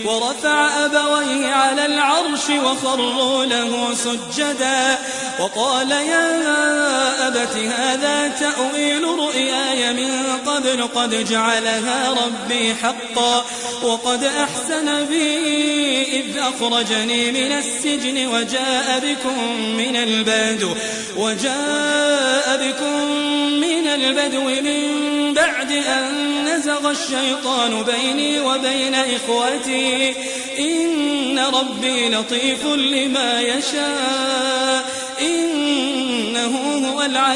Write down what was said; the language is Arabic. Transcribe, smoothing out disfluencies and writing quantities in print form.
ورفع أبويه على العرش وخروا له سجدا وقال يا أبت هذا تأويل رؤياي من قبل قد جعلها ربي حقا وقد أحسن بي إذ أخرجني من السجن وجاء بكم من البدو من بعد أن نزغ الشيطان بيني وبين إخوتي إن ربي لطيف لما يشاء إنه هو العليم